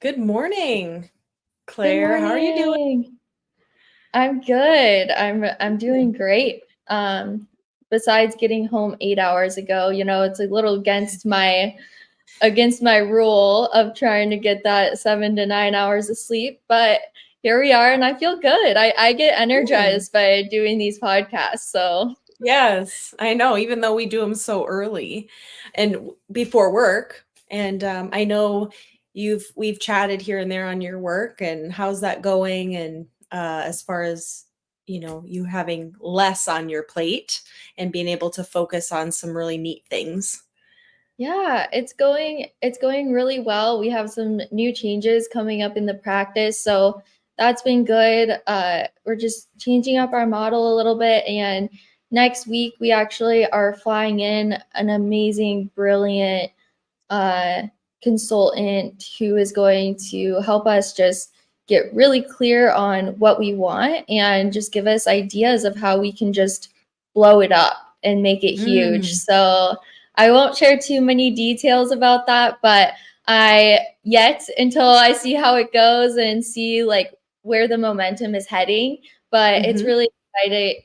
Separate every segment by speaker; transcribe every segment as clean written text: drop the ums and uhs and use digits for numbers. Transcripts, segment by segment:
Speaker 1: Good morning,
Speaker 2: Good
Speaker 1: Claire. How are you doing?
Speaker 2: morning. I'm good. I'm doing great. Besides getting home 8 hours ago, it's a little against my rule of trying to get that 7 to 9 hours of sleep, but here we are and I feel good. I get
Speaker 1: Good.
Speaker 2: energized by doing these podcasts. So
Speaker 1: Yes, I know, even though we do them so early and before work. And I know we've chatted here and there on your work and how's that going? And as far as, you having less on your plate and being able to focus on some really neat things.
Speaker 2: yeah, it's going really well. We have some new changes coming up in the practice, so that's been good. We're just changing up our model a little bit, and next week we actually are flying in an amazing, brilliant uh, consultant who is going to help us just get really clear on what we want and just give us ideas of how we can just blow it up and make it huge.
Speaker 1: Mm,
Speaker 2: So I won't share too many details about that, but until I see how it goes and see like where the momentum is heading. But it's
Speaker 1: hmm
Speaker 2: really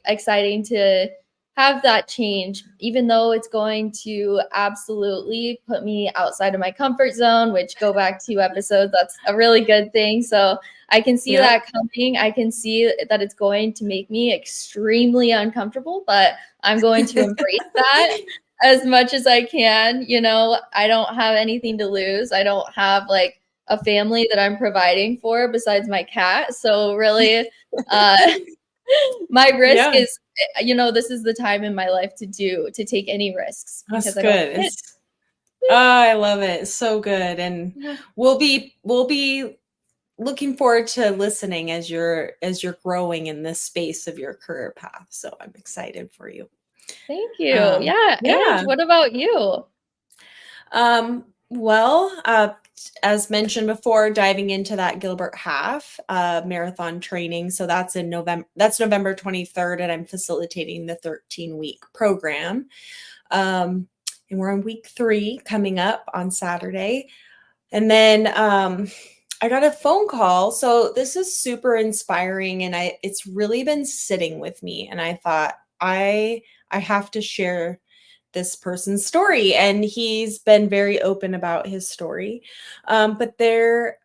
Speaker 2: exciting to have that change, even though it's going to absolutely put me outside of my comfort zone, which go back 2 episodes, that's a really good thing. So I can see
Speaker 1: Yep.
Speaker 2: that coming. I can see that it's going to make me extremely uncomfortable, but I'm going to embrace that as much as I can. I don't have anything to lose. I don't have like a family that I'm providing for besides my cat. So really, uh, my risk
Speaker 1: Yeah,
Speaker 2: is, this is the time in my life to take any risks
Speaker 1: that's
Speaker 2: because I don't
Speaker 1: good.
Speaker 2: have kids.
Speaker 1: Oh, I love it. It's so good. And
Speaker 2: Yeah.
Speaker 1: we'll be looking forward to listening as you're growing in this space of your career path. So I'm excited for you.
Speaker 2: Thank you.
Speaker 1: Um,
Speaker 2: Yeah. And
Speaker 1: yeah.
Speaker 2: what about you?
Speaker 1: Well, as mentioned before, diving into that Gilbert Half marathon training. So that's in November. That's November 23rd, and I'm facilitating the 13-week program. And we're on week 3 coming up on Saturday. And then I got a phone call. So this is super inspiring, and it's really been sitting with me. And I thought I have to share this person's story, and he's been very open about his story. But a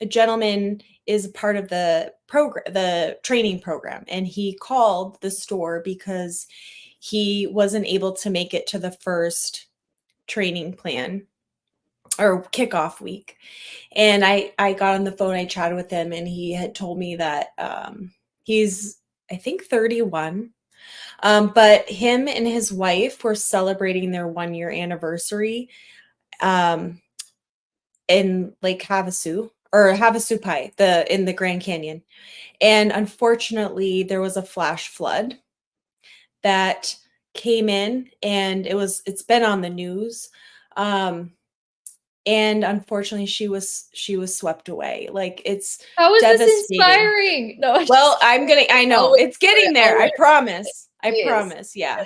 Speaker 1: gentleman is part of the program, the training program, and he called the store because he wasn't able to make it to the first training plan or kickoff week. And I got on the phone, I chatted with him, and he had told me that he's, I think, 31. But him and his wife were celebrating their 1 year anniversary um, in Lake Havasu or Havasupai, in the Grand Canyon. And unfortunately, there was a flash flood that came in, and it's been on the news. Um, and unfortunately, she was swept away. Like, it's
Speaker 2: How is this
Speaker 1: devastating.
Speaker 2: inspiring? No, I'm
Speaker 1: Well,
Speaker 2: just
Speaker 1: I know
Speaker 2: always
Speaker 1: it's
Speaker 2: for it,
Speaker 1: getting there. I
Speaker 2: always,
Speaker 1: promise. I
Speaker 2: please.
Speaker 1: promise. Yeah.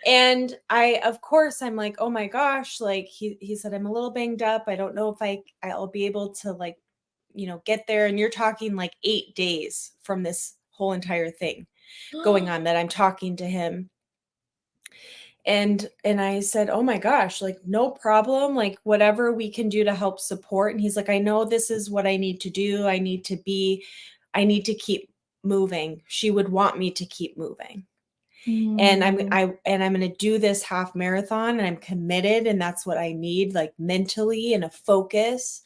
Speaker 1: And of course, I'm like, oh my gosh, like he said, I'm a little banged up. I don't know if I'll be able to, like, get there. And you're talking like 8 days from this whole entire thing going on that I'm talking to him. And I said, oh my gosh, like, no problem, like, whatever we can do to help support. And he's like, I know this is what I need to do. I need to keep moving. She would want me to keep moving. And
Speaker 2: Mm.
Speaker 1: I'm going to do this half marathon, and I'm committed, and that's what I need, like, mentally, and a focus.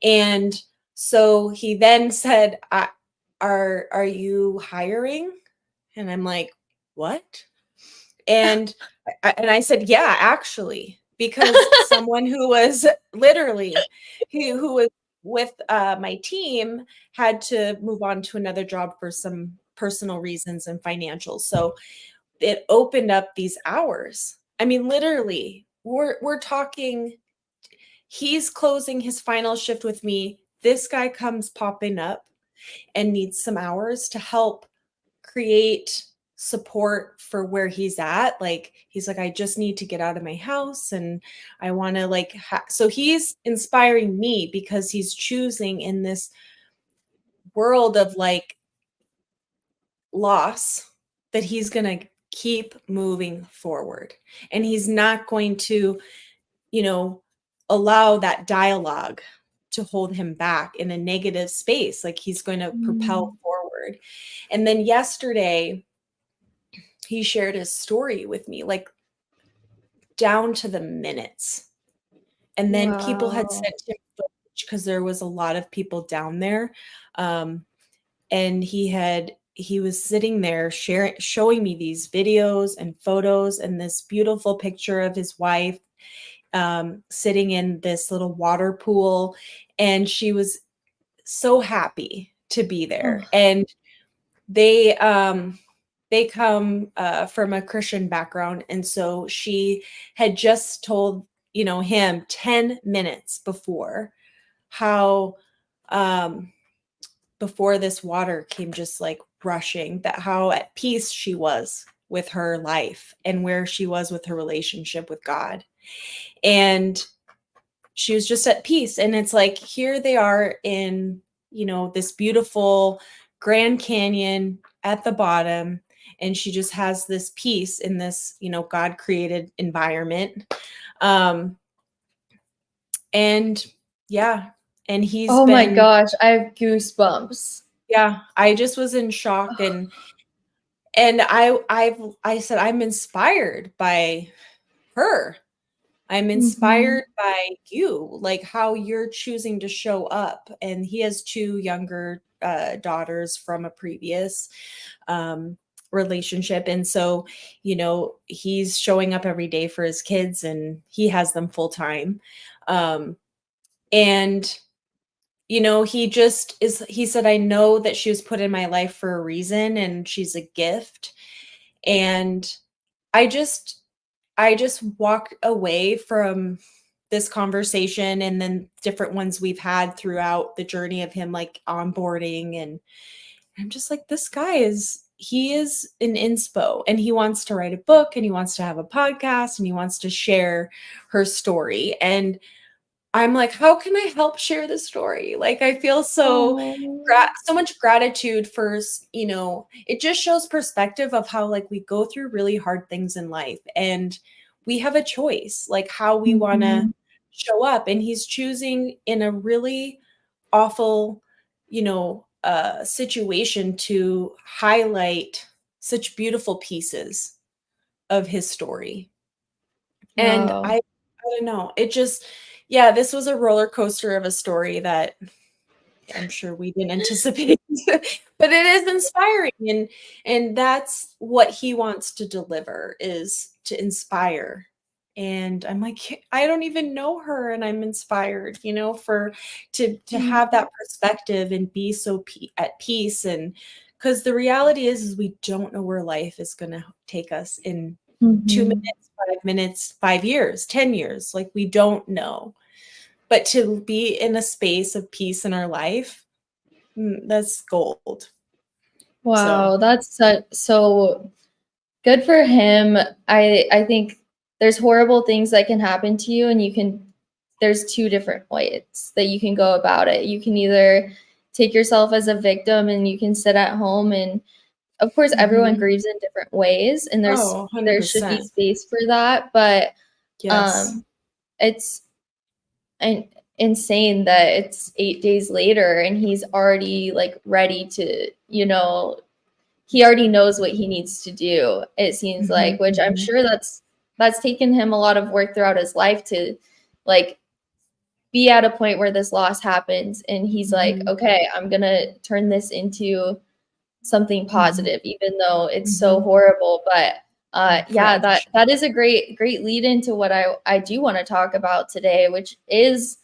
Speaker 1: And so he then said, are you hiring? And I'm like, what? And I said, yeah, actually, because someone who was literally who was with my team had to move on to another job for some personal reasons and financial. So it opened up these hours. I mean, literally, we're talking, he's closing his final shift with me. This guy comes popping up and needs some hours to help create support for where he's at. Like he's like, I just need to get out of my house and I want to like so he's inspiring me because he's choosing in this world of like loss that he's going to keep moving forward, and he's not going to, you know, allow that dialogue to hold him back in a negative space. Like he's going to propel
Speaker 2: Mm.
Speaker 1: forward. And then yesterday he shared his story with me, like down to the minutes. And then people had
Speaker 2: Wow.
Speaker 1: sent him footage because there was a lot of people down there. Um, and he was sitting there showing me these videos and photos and this beautiful picture of his wife sitting in this little water pool, and she was so happy to be there.
Speaker 2: Oh.
Speaker 1: And they come from a Christian background, and so she had just told, you know, him 10 minutes before how um before this water came just like rushing, that how at peace she was with her life and where she was with her relationship with God. And she was just at peace. And it's like, here they are in, you know, this beautiful Grand Canyon at the bottom. And she just has this peace in this, you know, God created environment. Um, and yeah, and he's
Speaker 2: Oh my
Speaker 1: been,
Speaker 2: gosh, I have goosebumps.
Speaker 1: yeah, I just was in shock. And I said, I'm inspired by her. I'm
Speaker 2: Mhm.
Speaker 1: inspired by you, like how you're choosing to show up. And he has two younger daughters from a previous um, relationship. And so, you know, he's showing up every day for his kids and he has them full time. Um, and, you know, he said, I know that she was put in my life for a reason and she's a gift. And I just walked away from this conversation and then different ones we've had throughout the journey of him like onboarding, and I'm just like, this guy he is an inspo and he wants to write a book and he wants to have a podcast and he wants to share her story. And I'm like, how can I help share the story? Like, I feel so
Speaker 2: Oh.
Speaker 1: so much gratitude for, you know, it just shows perspective of how like we go through really hard things in life and we have a choice, like how we want to
Speaker 2: Mhm.
Speaker 1: show up. And he's choosing in a really awful, you know, situation to highlight such beautiful pieces of his story. And
Speaker 2: Wow.
Speaker 1: I don't know. It just, yeah, this was a roller coaster of a story that I'm sure we didn't anticipate, but it is inspiring, and that's what he wants to deliver, is to inspire. And I'm like, I don't even know her, and I'm inspired, you know, for to have
Speaker 2: Mhm.
Speaker 1: that perspective and be so at peace. And because the reality is we don't know where life is going to take us in 2 minutes,
Speaker 2: Mhm.
Speaker 1: 5 minutes, 5 years, 10 years. Like we don't know, but to be in a space of peace in our life, that's gold. So,
Speaker 2: Wow, that's so good for him. I think there's horrible things that can happen to you, and there's two different ways that you can go about it. You can either take yourself as a victim and you can sit at home, and of course everyone
Speaker 1: mhm.
Speaker 2: grieves in different ways and
Speaker 1: Oh,
Speaker 2: there should be
Speaker 1: 100%.
Speaker 2: space for that, but
Speaker 1: Yes.
Speaker 2: um it's in insane that it's 8 days later and he's already like ready to, he already knows what he needs to do, it seems
Speaker 1: Mhm,
Speaker 2: like, which I'm
Speaker 1: mhm,
Speaker 2: sure that's taken him a lot of work throughout his life to like be at a point where this loss happens and he's like,
Speaker 1: mhm,
Speaker 2: okay, I'm gonna turn this into something
Speaker 1: mhm,
Speaker 2: positive, even though it's so
Speaker 1: mhm.
Speaker 2: horrible. But yeah,
Speaker 1: Fresh.
Speaker 2: that is a great lead into what I do want to talk about today, which is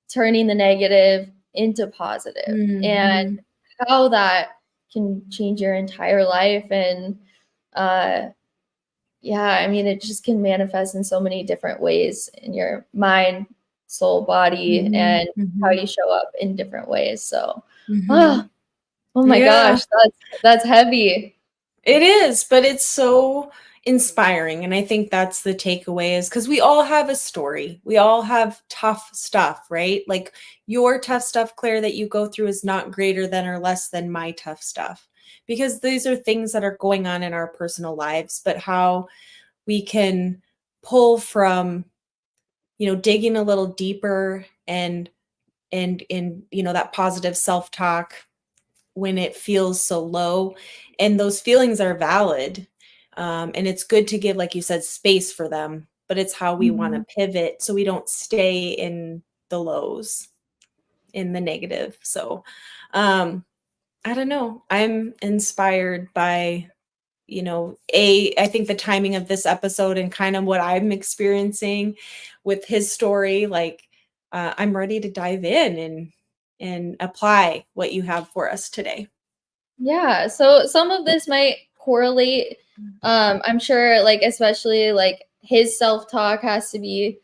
Speaker 2: turning the negative into positive and
Speaker 1: Mhm,
Speaker 2: how that can change your entire life. And uh, yeah, I mean, it just can manifest in so many different ways in your mind, soul, body,
Speaker 1: mhm,
Speaker 2: and how
Speaker 1: mhm,
Speaker 2: you show up in different ways. So, ah,
Speaker 1: mhm.
Speaker 2: oh my
Speaker 1: Yeah.
Speaker 2: gosh, that's heavy.
Speaker 1: It is, but it's so inspiring. And I think that's the takeaway is because we all have a story. We all have tough stuff, right? Like your tough stuff, Claire, that you go through is not greater than or less than my tough stuff because these are things that are going on in our personal lives, but how we can pull from, digging a little deeper and that positive self-talk when it feels so low, and those feelings are valid. And it's good to give, like you said, space for them, but it's how we want to
Speaker 2: Mhm.
Speaker 1: pivot so we don't stay in the lows, in the negative. So I don't know, I'm inspired by, I think the timing of this episode and kind of what I'm experiencing with his story, like I'm ready to dive in and apply what you have for us today.
Speaker 2: Yeah, so some of this might correlate. I'm sure, like, especially like his self-talk has to be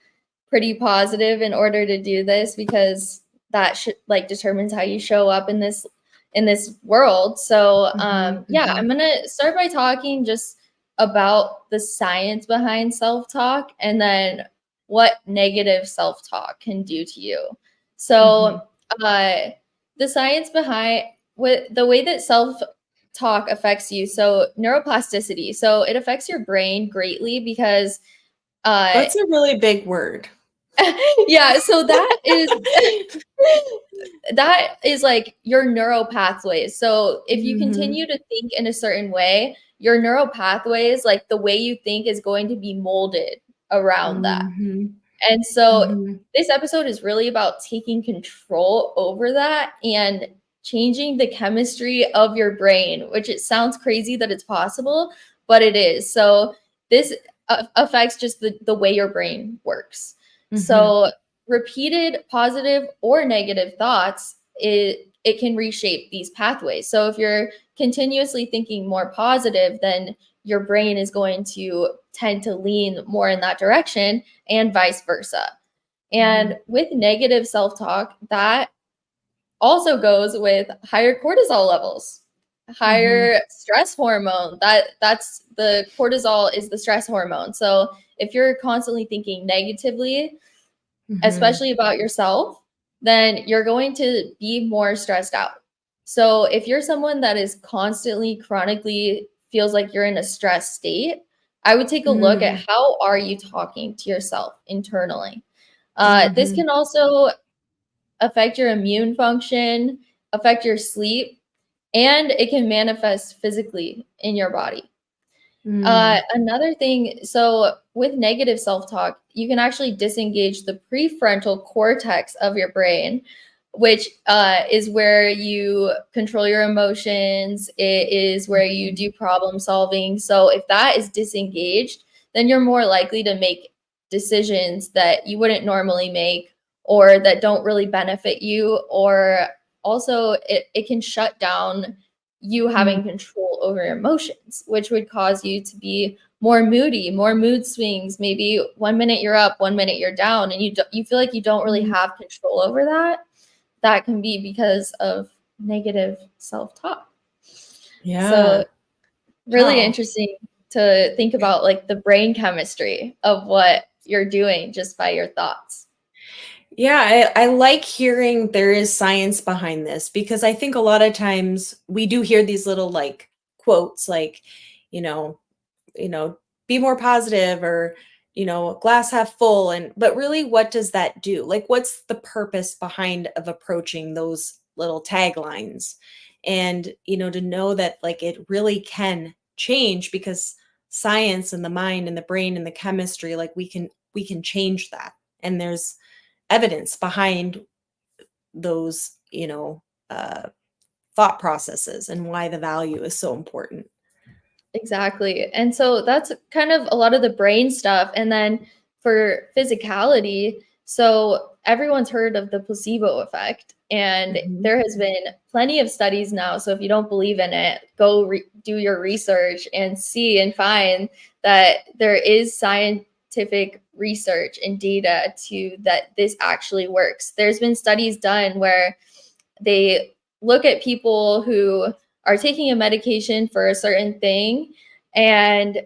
Speaker 2: pretty positive in order to do this because that should like determines how you show up in this world. So
Speaker 1: Mhm,
Speaker 2: yeah,
Speaker 1: mhm.
Speaker 2: I'm gonna start by talking just about the science behind self-talk and then what negative self-talk can do to you.
Speaker 1: Mhm.
Speaker 2: So uh the science behind with the way that self talk affects you, so neuroplasticity, so it affects your brain greatly because uh
Speaker 1: That's a really big word.
Speaker 2: yeah, so that is like your neural pathways. So if you
Speaker 1: Mhm.
Speaker 2: continue to think in a certain way, your neural pathways, like the way you think, is going to be molded around that.
Speaker 1: Mhm.
Speaker 2: And so
Speaker 1: Mhm.
Speaker 2: this episode is really about taking control over that and changing the chemistry of your brain, which it sounds crazy that it's possible, but it is. So this affects just the way your brain works.
Speaker 1: Mhm.
Speaker 2: So repeated positive or negative thoughts, it can reshape these pathways. So if you're continuously thinking more positive, then your brain is going to tend to lean more in that direction and vice versa.
Speaker 1: Mhm.
Speaker 2: And with negative self talk, that also goes with higher cortisol levels,
Speaker 1: Mhm.
Speaker 2: higher stress hormone. That's the cortisol is the stress hormone. So if you're constantly thinking negatively,
Speaker 1: Mhm.
Speaker 2: especially about yourself, then you're going to be more stressed out. So if you're someone that is constantly chronically feels like you're in a stress state, I would take a look at
Speaker 1: Mhm.
Speaker 2: how are you talking to yourself internally. This
Speaker 1: Mhm.
Speaker 2: can also affect your immune function, affect your sleep, and it can manifest physically in your body.
Speaker 1: Mm.
Speaker 2: Another thing, so with negative self talk, you can actually disengage the prefrontal cortex of your brain, which is where you control your emotions. It is where you
Speaker 1: Mhm.
Speaker 2: do problem solving. So if that is disengaged, then you're more likely to make decisions that you wouldn't normally make or that don't really benefit you. Or also, it can shut down you
Speaker 1: Mm.
Speaker 2: having control over your emotions, which would cause you to be more moody, more mood swings. Maybe 1 minute you're up, 1 minute you're down, and you feel like you don't really
Speaker 1: Mm.
Speaker 2: have control over that. That can be because of negative self-talk. So
Speaker 1: Yeah.
Speaker 2: really
Speaker 1: Wow.
Speaker 2: interesting to think about like the brain chemistry of what you're doing just by your thoughts.
Speaker 1: Yeah, I like hearing there is science behind this because I think a lot of times we do hear these little like quotes like, you know, you know, be more positive or, glass half full. And but really what does that do? Like what's the purpose behind of approaching those little taglines? And, to know that like it really can change because science and the mind and the brain and the chemistry, like we can change that. And there's evidence behind those, thought processes and why the value is so important.
Speaker 2: Exactly. And so that's kind of a lot of the brain stuff. And then for physicality, so everyone's heard of the placebo effect. And
Speaker 1: Mhm.
Speaker 2: there has been plenty of studies now. So if you don't believe in it, go do your research and see and find that there is scientific research and data to that this actually works. There's been studies done where they look at people who are taking a medication for a certain thing, and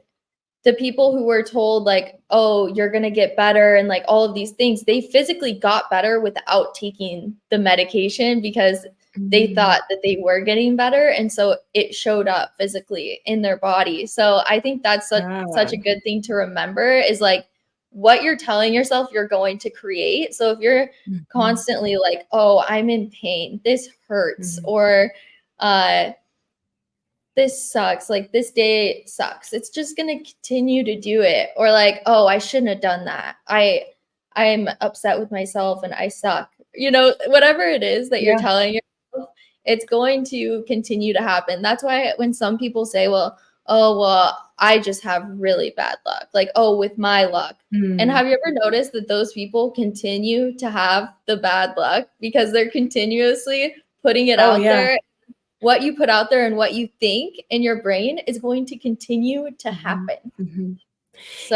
Speaker 2: the people who were told like, oh, you're going to get better and like all of these things, they physically got better without taking the medication because they
Speaker 1: Mm.
Speaker 2: thought that they were getting better, and so it showed up physically in their body. So I think that's such a
Speaker 1: God.
Speaker 2: good thing to remember, is like what you're telling yourself you're going to create. So if you're
Speaker 1: Mhm.
Speaker 2: constantly like, oh, I'm in pain, this hurts,
Speaker 1: Mhm.
Speaker 2: or uh this sucks, like this day sucks, it's just going to continue to do it. Or like, oh, I shouldn't have done that, I'm upset with myself and I suck, whatever it is that you're
Speaker 1: Yeah.
Speaker 2: telling yourself, it's going to continue to happen. That's why when some people say, well, oh, well, I just have really bad luck, like, oh, with my luck. And
Speaker 1: Mm.
Speaker 2: have you ever noticed that those people continue to have the bad luck because they're continuously putting it
Speaker 1: Oh,
Speaker 2: out
Speaker 1: yeah.
Speaker 2: there? What you put out there and what you think in your brain is going to continue to
Speaker 1: Mhm.
Speaker 2: happen.
Speaker 1: Mhm.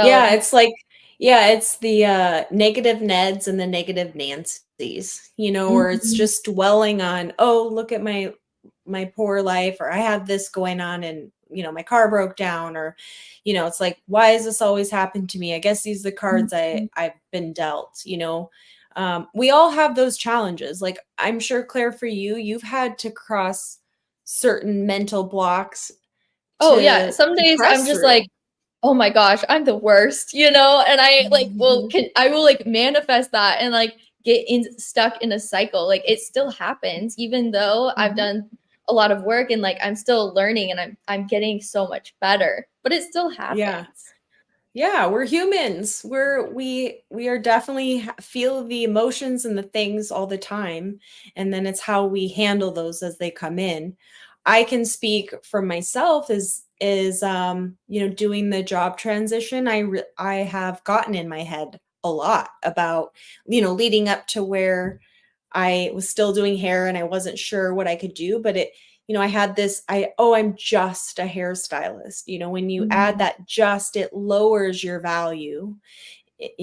Speaker 1: Yeah,
Speaker 2: So,
Speaker 1: it's like yeah, it's the, negative Neds and the negative Nancys, where it's
Speaker 2: mhm,
Speaker 1: just dwelling on, "Oh, look at my poor life," or, "I have this going on and, my car broke down," or, it's like, "Why has this always happened to me? I guess these are the cards
Speaker 2: mhm.
Speaker 1: I've been dealt," We all have those challenges, like, I'm sure, Claire, for you, you've had to cross certain mental blocks
Speaker 2: Oh yeah,
Speaker 1: to
Speaker 2: some days I'm
Speaker 1: press
Speaker 2: just like,
Speaker 1: through.
Speaker 2: "Oh my gosh, I'm the worst," and I like
Speaker 1: Mhm.
Speaker 2: I will like manifest that and like get in stuck in a cycle. Like it still happens even though I've
Speaker 1: Mhm.
Speaker 2: done a lot of work and like I'm still learning and I'm getting so much better, but it still
Speaker 1: Yeah.
Speaker 2: happens.
Speaker 1: Yeah, we're humans. We are definitely feel the emotions and the things all the time, and then it's how we handle those as they come in. I can speak for myself doing the job transition. I have gotten in my head a lot about, leading up to where I was still doing hair and I wasn't sure what I could do, but I had this, I'm just a hairstylist. When you add
Speaker 2: Mhm.
Speaker 1: that just, it lowers your value.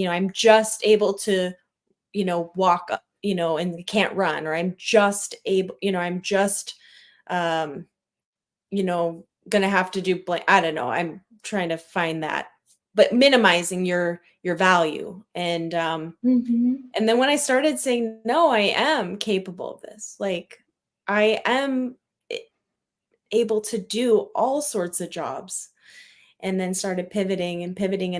Speaker 1: I'm just able to, walk up, and can't run, or I'm just able, I'm just, um, gonna have to do blank. I don't know. I'm trying to find that, but minimizing your value.
Speaker 2: Mhm.
Speaker 1: And then when I started saying, "No, I am capable of this," like, I am a able to do all sorts of jobs, and then started pivoting, and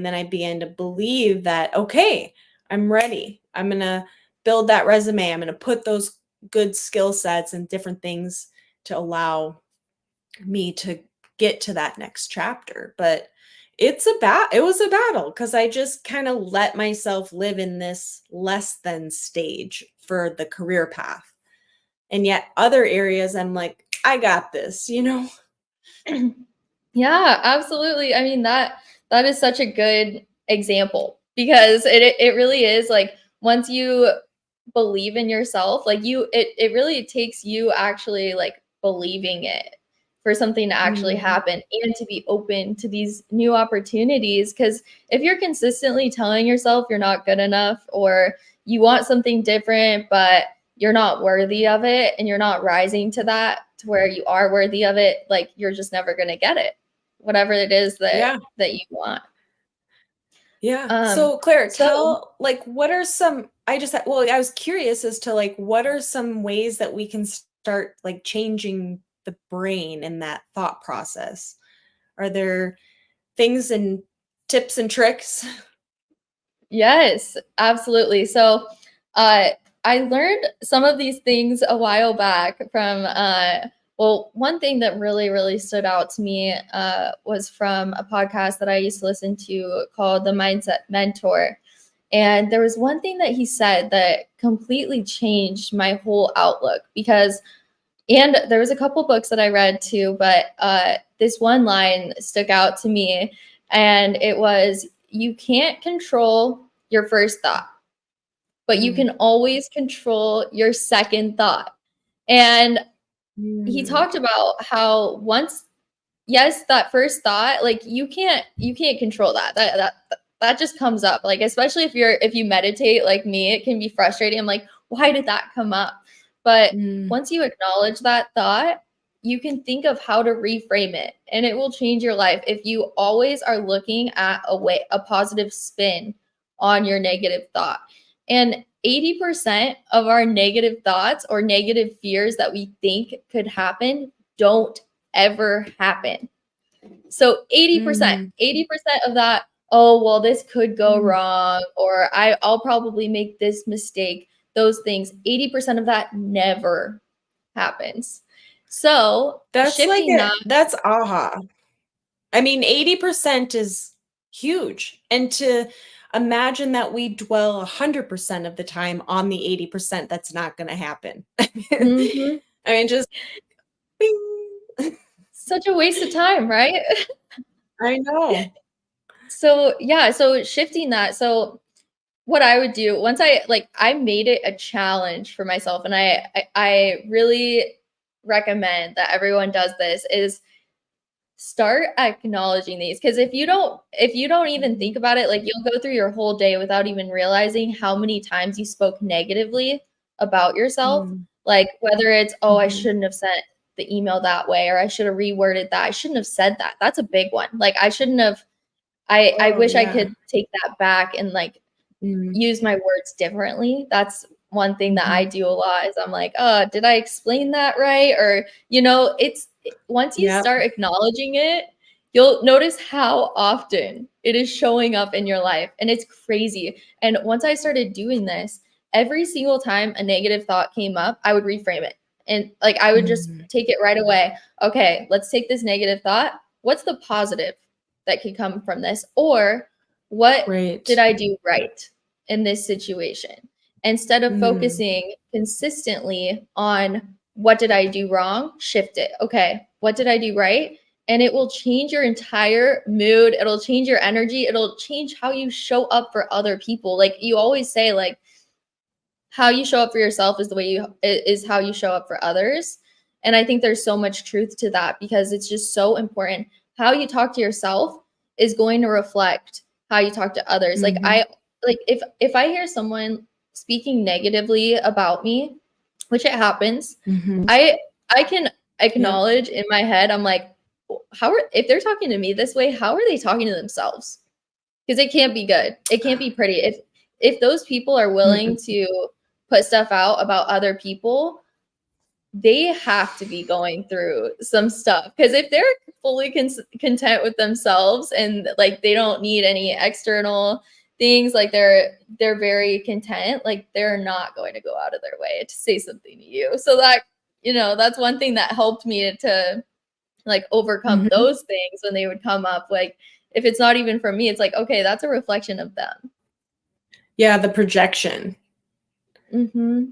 Speaker 1: then I began to believe that, "Okay, I'm ready. I'm gonna build that resume. I'm gonna put those good skill sets and different things to allow me to get to that next chapter." But it was a battle because I just kind of let myself live in this less than stage for the career path. And yet other areas I'm like, I got this.
Speaker 2: Yeah, absolutely. I mean that is such a good example because it really is like once you believe in yourself, like it really takes you actually like believing it for something to actually
Speaker 1: Mm,
Speaker 2: happen and to be open to these new opportunities. Because if you're consistently telling yourself you're not good enough or you want something different but you're not worthy of it and you're not rising to that to where you are worthy of it, like you're just never going to get it, whatever it is
Speaker 1: yeah.
Speaker 2: that you want.
Speaker 1: Yeah.
Speaker 2: Um,
Speaker 1: So Claire,
Speaker 2: so
Speaker 1: tell like what are some I was curious as to like what are some ways that we can start like changing the brain and that thought process? Are there things and tips and tricks?
Speaker 2: yes, absolutely. So uh, I learned some of these things a while back from well, one thing that really stood out to me was from a podcast that I used to listen to called The Mindset Mentor. And there was one thing that he said that completely changed my whole outlook because, and there was a couple books that I read too, but this one line stuck out to me, and it was, "You can't control your first thought, but you
Speaker 1: Mm,
Speaker 2: can always control your second thought." And he
Speaker 1: mm,
Speaker 2: talked about how once, yes, that first thought, like you can't control that. That just comes up. Like especially if you meditate like me, it can be frustrating. I'm like, why did that come up? But
Speaker 1: mm,
Speaker 2: once you acknowledge that thought, you can think of how to reframe it, and it will change your life if you always are looking at a positive spin on your negative thought. And 80% of our negative thoughts or negative fears that we think could happen don't ever happen. So 80%,
Speaker 1: Mm,
Speaker 2: 80% of that, oh, well, this could go
Speaker 1: mm.
Speaker 2: wrong, or I'll probably make this mistake. Those things, 80% of that never happens. So
Speaker 1: That's like
Speaker 2: shifting that,
Speaker 1: that's aha. I mean, 80% is huge. And to imagine that we dwell 100% of the time on the 80%, that's not going to happen. I
Speaker 2: mhm,
Speaker 1: mean, just bing.
Speaker 2: such a waste of time, right?
Speaker 1: I know.
Speaker 2: So yeah, so shifting that. So what I would do once I made it a challenge for myself, and I really recommend that everyone does this, is start acknowledging these, because if you don't even
Speaker 1: Mhm.
Speaker 2: think about it, like you'll go through your whole day without even realizing how many times you spoke negatively about yourself,
Speaker 1: Mm,
Speaker 2: like whether it's, oh, I
Speaker 1: mhm.
Speaker 2: shouldn't have sent the email that way, or I should have reworded that, I shouldn't have said that. That's a big one. Like I shouldn't have. I
Speaker 1: Oh,
Speaker 2: wish I
Speaker 1: yeah.
Speaker 2: could take that back and like
Speaker 1: Mm,
Speaker 2: use my words differently. That's one thing that I
Speaker 1: mhm.
Speaker 2: do a lot, is I'm like, oh, did I explain that right? Or, once you
Speaker 1: Yep.
Speaker 2: start acknowledging it, you'll notice how often it is showing up in your life. And it's crazy. And once I started doing this, every single time a negative thought came up, I would reframe it. And like I would just
Speaker 1: Mm,
Speaker 2: take it right away. Okay, let's take this negative thought. What's the positive that can come from this? Or what did
Speaker 1: right.
Speaker 2: I do right in this situation? Instead of
Speaker 1: Mm,
Speaker 2: focusing consistently on what did I do wrong, shift it. Okay, what did I do right? And it will change your entire mood. It'll change your energy. It'll change how you show up for other people. Like you always say, like, how you show up for yourself is the way you is how you show up for others. And I think there's so much truth to that, because it's just so important. How you talk to yourself is going to reflect how you talk to others. Like
Speaker 1: mhm,
Speaker 2: if I hear someone speaking negatively about me, which it happens,
Speaker 1: mhm.
Speaker 2: I can
Speaker 1: Yep.
Speaker 2: acknowledge in my head, I'm like, how are if they're talking to me this way, how are they talking to themselves? Because it can't be good. It can't be pretty. If those people are willing
Speaker 1: Mm-mm.
Speaker 2: to put stuff out about other people, they have to be going through some stuff. Because if they're fully content with themselves, and like they don't need any external things, like they're very content, like they're not going to go out of their way to say something to you. So that, that's one thing that helped me to like overcome
Speaker 1: Mhm.
Speaker 2: those things when they would come up. Like if it's not even from me, it's like, okay, that's a reflection of them.
Speaker 1: Yeah, the projection.
Speaker 2: Hmm.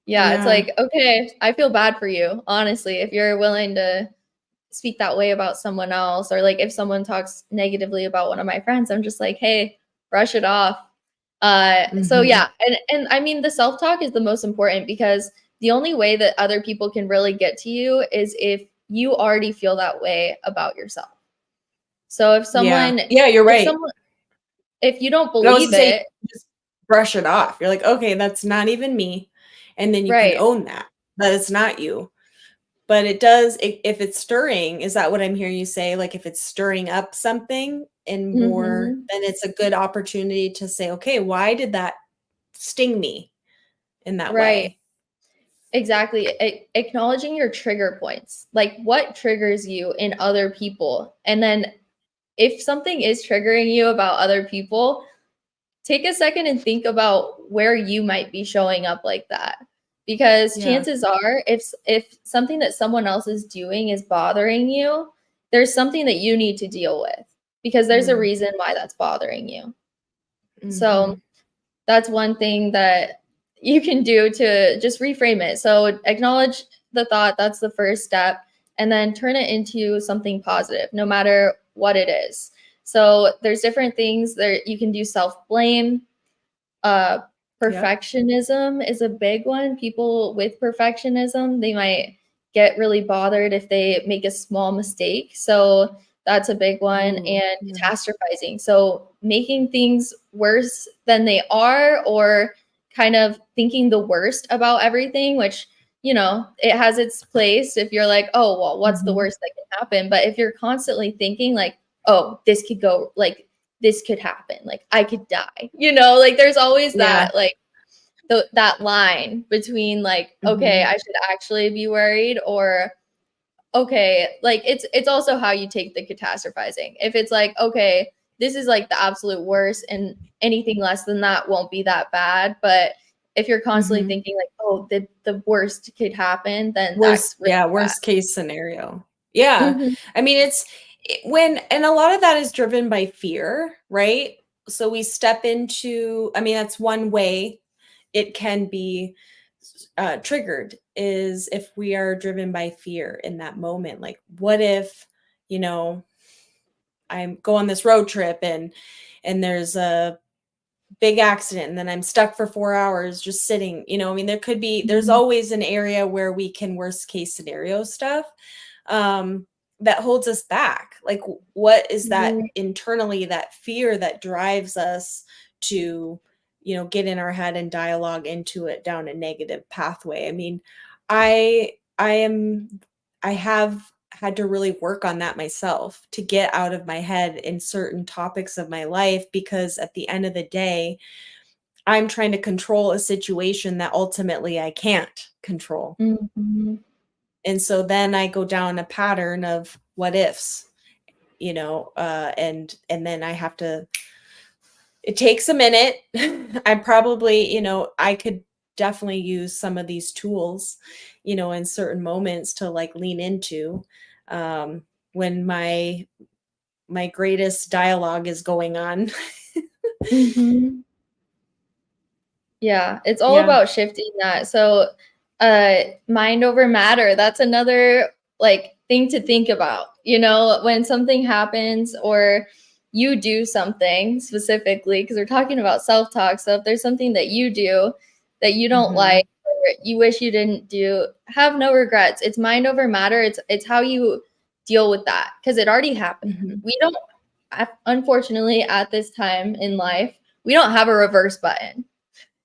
Speaker 2: Yeah, it's
Speaker 1: Yeah.
Speaker 2: like, okay, I feel bad for you, honestly, if you're willing to speak that way about someone else, or like if someone talks negatively about one of my friends, I'm just like, hey, brush it off. So
Speaker 1: Mhm.
Speaker 2: yeah, and I mean the self-talk is the most important, because the only way that other people can really get to you is if you already feel that way about yourself. So
Speaker 1: Yeah. Yeah, you're
Speaker 2: if
Speaker 1: right.
Speaker 2: someone if you don't
Speaker 1: But I was
Speaker 2: believe
Speaker 1: to say,
Speaker 2: it,
Speaker 1: you just brush it off. You're like, "Okay, that's not even me." And then you can
Speaker 2: right.
Speaker 1: own that it's not you. But it does if it's stirring, is that what I'm hearing you say? Like, if it's stirring up something and more,
Speaker 2: Mhm.
Speaker 1: then it's a good opportunity to say, "Okay, why did that sting me in that
Speaker 2: Right.
Speaker 1: way?"
Speaker 2: Exactly. Acknowledging your trigger points. Like what triggers you in other people. And then if something is triggering you about other people, take a second and think about where you might be showing up like that. Because
Speaker 1: Yeah.
Speaker 2: chances are, if something that someone else is doing is bothering you, there's something that you need to deal with, because there's a
Speaker 1: Mm.
Speaker 2: reason why that's bothering you. So
Speaker 1: Mhm.
Speaker 2: that's one thing that you can do to just reframe it. So acknowledge the thought, that's the first step, and then turn it into something positive, no matter what it is. So there's different things there. You can do self-blame. uh
Speaker 1: Yep.
Speaker 2: Perfectionism is a big one. People with perfectionism, they might get really bothered if they make a small mistake. So that's a big one.
Speaker 1: Ooh,
Speaker 2: And
Speaker 1: yeah.
Speaker 2: catastrophizing, so making things worse than they are, or kind of thinking the worst about everything, which it has its place if you're like, oh, well, what's the
Speaker 1: Mhm.
Speaker 2: worst that can happen? But if you're constantly thinking like, oh, this could go, like, this could happen, like I could die, like there's always
Speaker 1: Yeah.
Speaker 2: that, like, that line between like, okay,
Speaker 1: Mhm.
Speaker 2: I should actually be worried, or okay, like it's also how you take the catastrophizing. If it's like, okay, this is like the absolute worst and anything less than that won't be that bad, but if you're constantly
Speaker 1: Mhm.
Speaker 2: thinking like, oh, the worst could happen, then
Speaker 1: Worst
Speaker 2: that's really
Speaker 1: yeah,
Speaker 2: bad.
Speaker 1: worst case scenario. Yeah.
Speaker 2: Mhm.
Speaker 1: I mean, when and a lot of that is driven by fear, right? So we step into I mean, that's one way it can be triggered is if we are driven by fear in that moment. Like, what if, you know, I go on this road trip and there's a big accident and then I'm stuck for 4 hours just sitting, I mean, there's
Speaker 2: Mhm.
Speaker 1: always an area where we can worst case scenario stuff, um, that holds us back. Like, what is that
Speaker 2: Right.
Speaker 1: internally, that fear that drives us to, get in our head and dialogue into it down a negative pathway? I mean, I am I have had to really work on that myself to get out of my head in certain topics of my life because at the end of the day, I'm trying to control a situation that ultimately I can't control.
Speaker 2: Mhm.
Speaker 1: And so then I go down a pattern of what ifs, and then I have to it takes a minute. I probably, I could definitely use some of these tools, in certain moments to like lean into when my greatest dialogue is going on.
Speaker 2: Mhm. Yeah, it's all
Speaker 1: Yeah.
Speaker 2: about shifting that. So, mind over matter, that's another like thing to think about. When something happens or you do something specifically, because we're talking about self-talk. So if there's something that you do that you don't like
Speaker 1: Mhm.
Speaker 2: or you wish you didn't do, have no regrets. It's mind over matter. It's how you deal with that because it already happened.
Speaker 1: Mhm.
Speaker 2: We don't, unfortunately, at this time in life, we don't have a reverse button,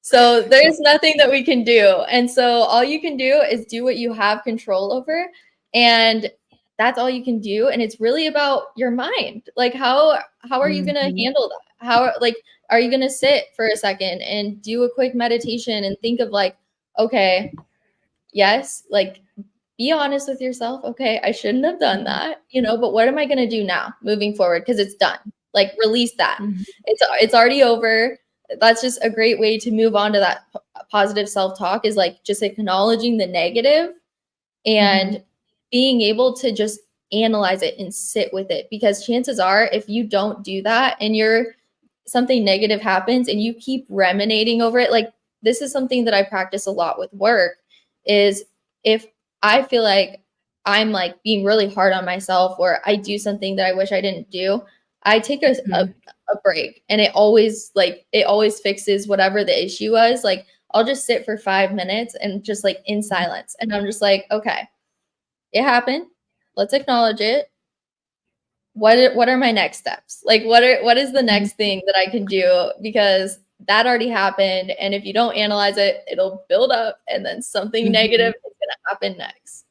Speaker 2: so there's nothing that we can do. And so all you can do is do what you have control over. And that's all you can do. And it's really about your mind. Like how are you gonna
Speaker 1: Mhm.
Speaker 2: handle that? How, like, are you gonna sit for a second and do a quick meditation and think of like, okay, yes, like be honest with yourself. Okay, I shouldn't have done
Speaker 1: Mhm.
Speaker 2: that, but what am I going to do now moving forward? Because it's done. Like release that.
Speaker 1: Mhm.
Speaker 2: It's already over. That's just a great way to move on to that positive self-talk, is like just acknowledging the negative
Speaker 1: Mhm.
Speaker 2: and being able to just analyze it and sit with it. Because chances are, if you don't do that and something negative happens and you keep ruminating over it, like this is something that I practice a lot with work, is if I feel like I'm like being really hard on myself or I do something that I wish I didn't do, I take
Speaker 1: Mhm.
Speaker 2: a break, and it always fixes whatever the issue was. Like I'll just sit for 5 minutes and just like in silence, and I'm just like, okay, it happened, let's acknowledge it. What are my next steps? Like what is the
Speaker 1: Mhm.
Speaker 2: next thing that I can do? Because that already happened, and if you don't analyze it, it'll build up and then something
Speaker 1: Mhm.
Speaker 2: negative is going to happen next.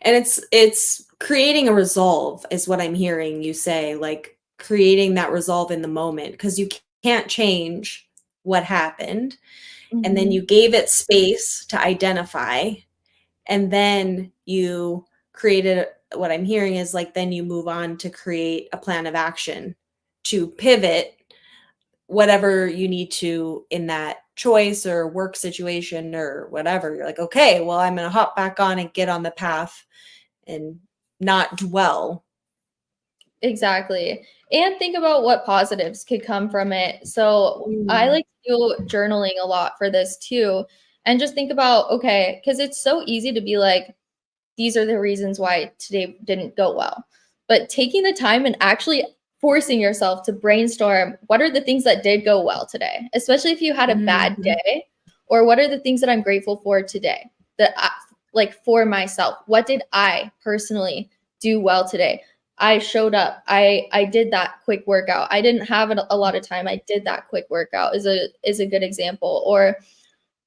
Speaker 1: And it's creating a resolve is what I'm hearing you say, like creating that resolve in the moment because you can't change what happened, and then you
Speaker 2: Mhm.
Speaker 1: gave it space to identify, and then you created what I'm hearing is like then you move on to create a plan of action to pivot whatever you need to in that choice or work situation or whatever. You're like, okay, well, I'm going to hop back on and get on the path and not dwell.
Speaker 2: Exactly. And think about what positives could come from it. So I
Speaker 1: Mm.
Speaker 2: like to do journaling a lot for this too. And just think about, okay, because it's so easy to be like, these are the reasons why today didn't go well. But taking the time and actually forcing yourself to brainstorm, what are the things that did go well today, especially if you had a bad
Speaker 1: Mhm.
Speaker 2: day, or what are the things that I'm grateful for today, that like for myself, what did I personally do well today? I showed up. I did that quick workout. I didn't have a lot of time. I did that quick workout is a good example. Or,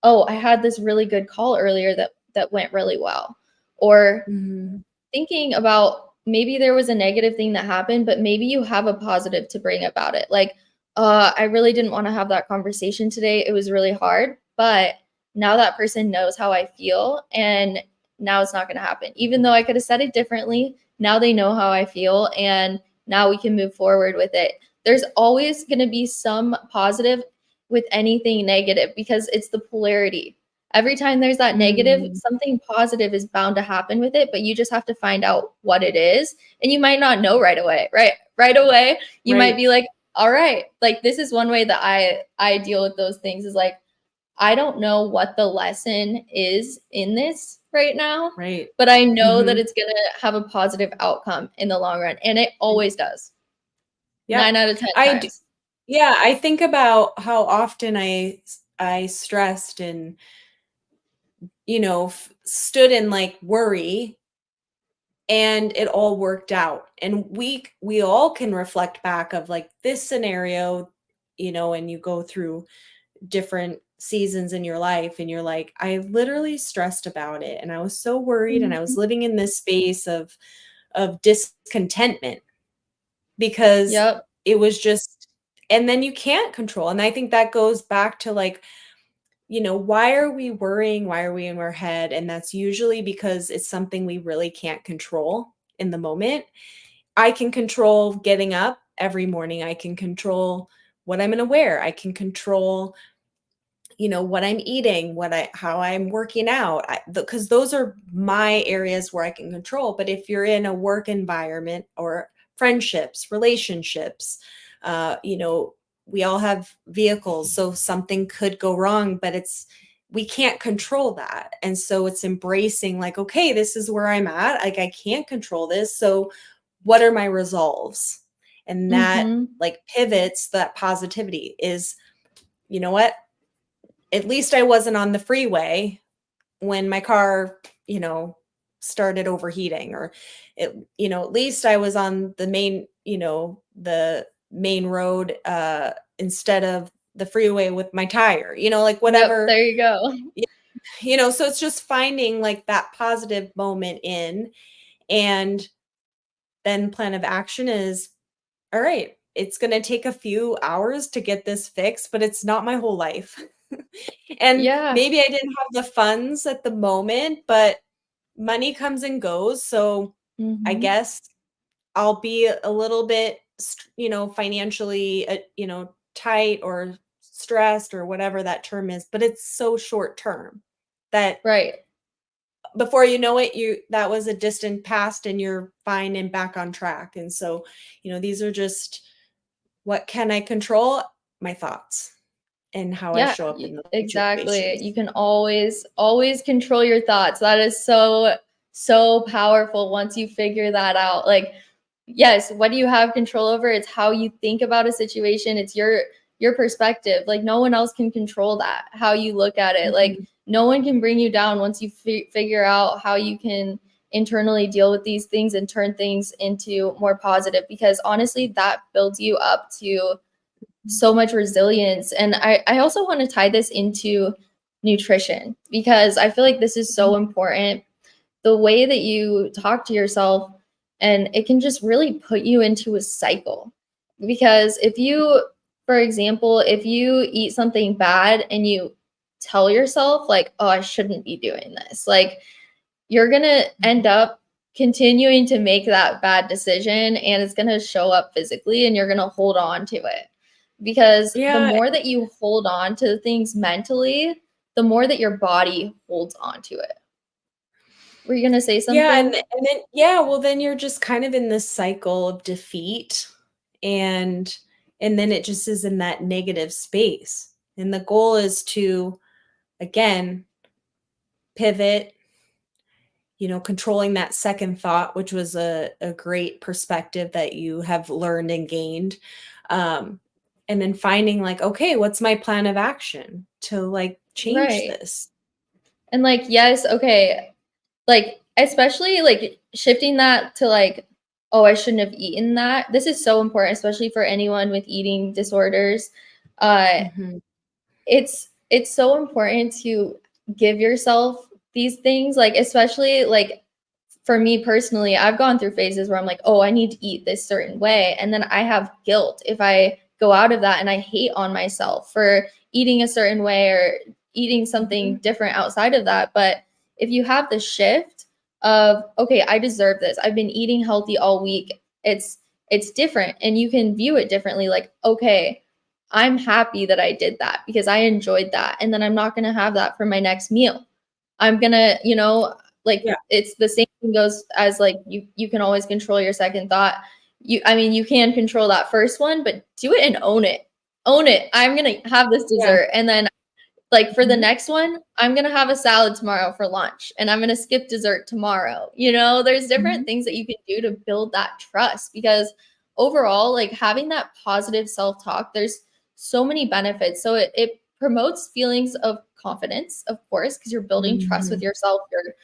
Speaker 2: oh, I had this really good call earlier that went really well, or
Speaker 1: Mhm.
Speaker 2: thinking about maybe there was a negative thing that happened, but maybe you have a positive to bring about it. Like, I really didn't want to have that conversation today. It was really hard, but now that person knows how I feel, and now it's not going to happen. Even though I could have said it differently, now they know how I feel, and now we can move forward with it. There's always going to be some positive with anything negative because it's the polarity. Every time there's that negative,
Speaker 1: Mm.
Speaker 2: something positive is bound to happen with it, but you just have to find out what it is. And you might not know right away, right? Right away, you might
Speaker 1: Right.
Speaker 2: be like, all right, like this is one way that I deal with those things is like, I don't know what the lesson is in this right now,
Speaker 1: Right.
Speaker 2: but I know that
Speaker 1: Mhm.
Speaker 2: it's going to have a positive outcome in the long run. And it always does.
Speaker 1: Yep.
Speaker 2: 9 out of 10
Speaker 1: I d
Speaker 2: times.
Speaker 1: Yeah, I think about how often I stressed and, stood in, like, worry, and it all worked out, and we all can reflect back of, like, this scenario, and you go through different seasons in your life, and you're like, "I literally stressed about it, and I was so worried, and I was
Speaker 2: Mhm.
Speaker 1: living in this space of discontentment." Because
Speaker 2: Yep.
Speaker 1: it was just, and then you can't control, and I think that goes back to, like, why are we worrying? Why are we in our head? And that's usually because it's something we really can't control in the moment. I can control getting up every morning. I can control what I'm gonna wear. I can control, what I'm eating, how I'm working out, because those are my areas where I can control. But if you're in a work environment or friendships, relationships, we all have vehicles, so something could go wrong, but we can't control that. And so it's embracing, like, okay, this is where I'm at. Like, I can't control this. So what are my resolves? And that,
Speaker 2: Mhm.
Speaker 1: like, pivots, that positivity is, what, at least I wasn't on the freeway when my car, started overheating, or at least I was on the main road, instead of the freeway with my tire, like,
Speaker 2: Yep,
Speaker 1: whatever.
Speaker 2: there you go.
Speaker 1: y- so it's just finding, like, that positive moment in, and then plan of action is, all right, it's going to take a few hours to get this fixed, but it's not my whole life. And
Speaker 2: Yeah.
Speaker 1: maybe I didn't have the funds at the moment, but money comes and goes. So I
Speaker 2: Mhm.
Speaker 1: guess I'll be a little bit, financially, tight or stressed, or whatever that term is, but it's so short term that
Speaker 2: Right.
Speaker 1: before you know it, that was a distant past, and you're fine and back on track. And so, these are just, what can I control? My thoughts and how I
Speaker 2: Yeah,
Speaker 1: show up in those
Speaker 2: exactly. You
Speaker 1: situations.
Speaker 2: can always control your thoughts. That is so powerful once you figure that out. Like, yes, what do you have control over? It's how you think about a situation. It's your perspective. Like no one else can control that. How you look at it. Like
Speaker 1: Mhm.
Speaker 2: no one can bring you down once you figure out how you can internally deal with these things and turn things into more positive, because honestly that builds you up to so much resilience. And I also want to tie this into nutrition because I feel like this is so important. The way that you talk to yourself, and it can just really put you into a cycle. Because if you, for example, if you eat something bad and you tell yourself, like, oh, I shouldn't be doing this, like, you're going to end up continuing to make that bad decision and it's going to show up physically and you're going to hold on to it. Because the
Speaker 1: Yeah,
Speaker 2: more that you hold on to things mentally, the more that your body holds on to it. Were you going to say
Speaker 1: yeah,
Speaker 2: something?
Speaker 1: and then, yeah, well, then you're just kind of in this cycle of defeat, and then it just is in that negative space. And the goal is to, again, pivot, controlling that second thought, which was a great perspective that you have learned and gained. Um, and then finding, like, okay, what's my plan of action to, like, change
Speaker 2: Right.
Speaker 1: this?
Speaker 2: And like, yes, okay. Like, especially like shifting that to like, oh, I shouldn't have eaten that. This is so important, especially for anyone with eating disorders. Uh,
Speaker 1: Mhm.
Speaker 2: it's so important to give yourself these things, like especially like for me personally, I've gone through phases where I'm like, oh, I need to eat this certain way. And then I have guilt if I go out of that, and I hate on myself for eating a certain way or eating something
Speaker 1: Mhm.
Speaker 2: different outside of that. But if you have the shift of, okay, I deserve this. I've been eating healthy all week. It's different, and you can view it differently, like, okay, I'm happy that I did that because I enjoyed that. And then I'm not going to have that for my next meal. I'm going to, like
Speaker 1: Yeah.
Speaker 2: it's the same thing goes as like you can always control your second thought. I mean, you can control that first one, but do it and own it. Own it. I'm going to have this
Speaker 1: Yeah.
Speaker 2: dessert, and then like for the
Speaker 1: Mhm.
Speaker 2: next one, I'm going to have a salad tomorrow for lunch, and I'm going to skip dessert tomorrow. There's different
Speaker 1: Mhm.
Speaker 2: things that you can do to build that trust, because overall, like having that positive self-talk, there's so many benefits. So it promotes feelings of confidence, of course, because you're building trust with
Speaker 1: Mhm.
Speaker 2: yourself. You're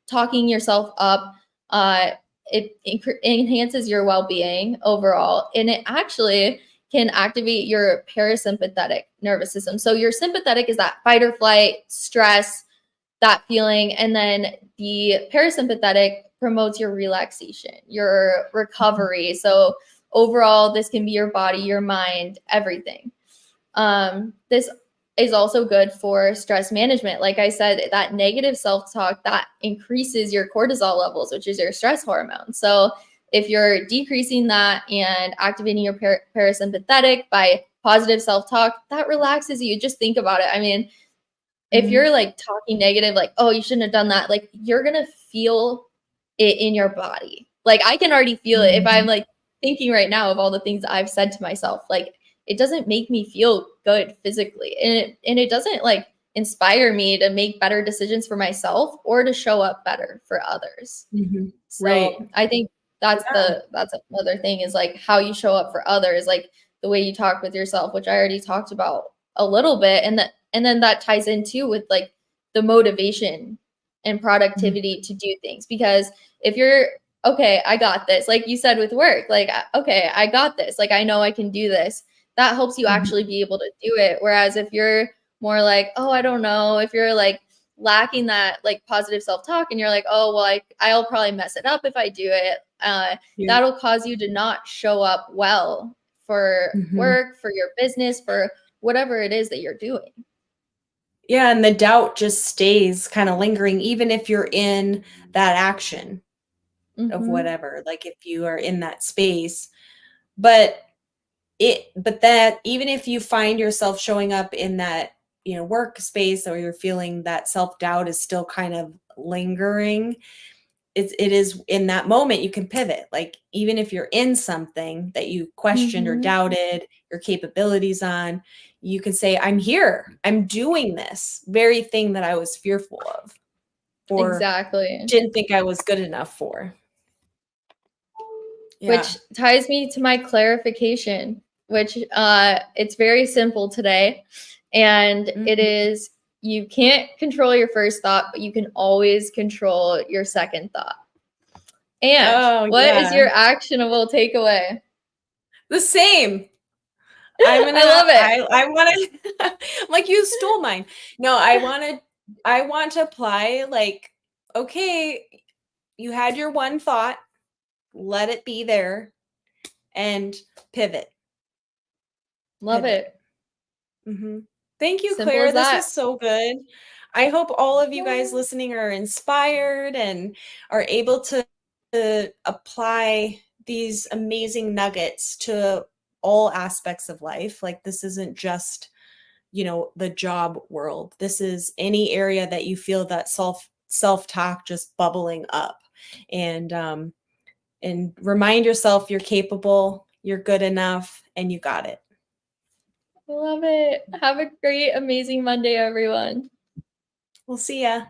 Speaker 2: talking yourself up. Uh, it enhances your well-being overall, and it actually can activate your parasympathetic nervous system. So your sympathetic is that fight or flight, stress, that feeling, and then the parasympathetic promotes your relaxation, your recovery. So overall, this can be your body, your mind, everything. This is also good for stress management. Like I said, that negative self-talk that increases your cortisol levels, which is your stress hormone. So if you're decreasing that and activating your parasympathetic by positive self-talk, that relaxes you. Just think about it. I mean, if
Speaker 1: Mhm.
Speaker 2: you're like talking negative, like, oh, you shouldn't have done that, like you're gonna feel it in your body. Like I can already feel it if I'm
Speaker 1: Mhm.
Speaker 2: like thinking right now of all the things I've said to myself. Like it doesn't make me feel good physically. And it doesn't like inspire me to make better decisions for myself or to show up better for others.
Speaker 1: Mhm. Right.
Speaker 2: So I think
Speaker 1: Yeah.
Speaker 2: that's another thing, is like how you show up for others, like the way you talk with yourself, which I already talked about a little bit. And then that ties into with like the motivation and
Speaker 1: Mhm.
Speaker 2: productivity to do things. Because if you're, okay, I got this, like you said with work, like, okay, I got this, like I know I can do this, that helps you
Speaker 1: Mhm.
Speaker 2: actually be able to do it. Whereas if you're more like, oh, I don't know, if you're like lacking that like positive self-talk, and you're like, oh well, I'll probably mess it up if I do it,
Speaker 1: Yeah.
Speaker 2: that'll cause you to not show up well for
Speaker 1: Mhm.
Speaker 2: work, for your business, for whatever it is that you're doing.
Speaker 1: Yeah, and the doubt just stays kind of lingering even if you're in that action of
Speaker 2: Mm-hmm.
Speaker 1: whatever, like if you are in that space. But that even if you find yourself showing up in that, workspace, or you're feeling that self-doubt is still kind of lingering, it is in that moment you can pivot. Like even if you're in something that you questioned or
Speaker 2: Mm-hmm.
Speaker 1: doubted your capabilities on, you can say, I'm here. I'm doing this very thing that I was fearful of or
Speaker 2: Exactly.
Speaker 1: didn't think I was good enough for. Yeah.
Speaker 2: Which ties me to my clarification, which it's very simple today. And it
Speaker 1: Mhm.
Speaker 2: is, you can't control your first thought, but you can always control your second thought. And
Speaker 1: Oh,
Speaker 2: what is
Speaker 1: yeah.
Speaker 2: your actionable takeaway?
Speaker 1: The same.
Speaker 2: I love it.
Speaker 1: I wanna like, you stole mine. No, I want to apply, like, okay, you had your one thought, let it be there, and pivot,
Speaker 2: Love
Speaker 1: pivot.
Speaker 2: it.
Speaker 1: Mhm. Thank you,
Speaker 2: Simple
Speaker 1: Claire,
Speaker 2: as
Speaker 1: this
Speaker 2: that.
Speaker 1: was so good. I hope all of you guys
Speaker 2: Yeah.
Speaker 1: listening are inspired and are able to apply these amazing nuggets to all aspects of life. Like, this isn't just, the job world. This is any area that you feel that self-talk just bubbling up. And remind yourself you're capable, you're good enough, and you got it.
Speaker 2: I love it. Have a great, amazing Monday, everyone.
Speaker 1: We'll see ya.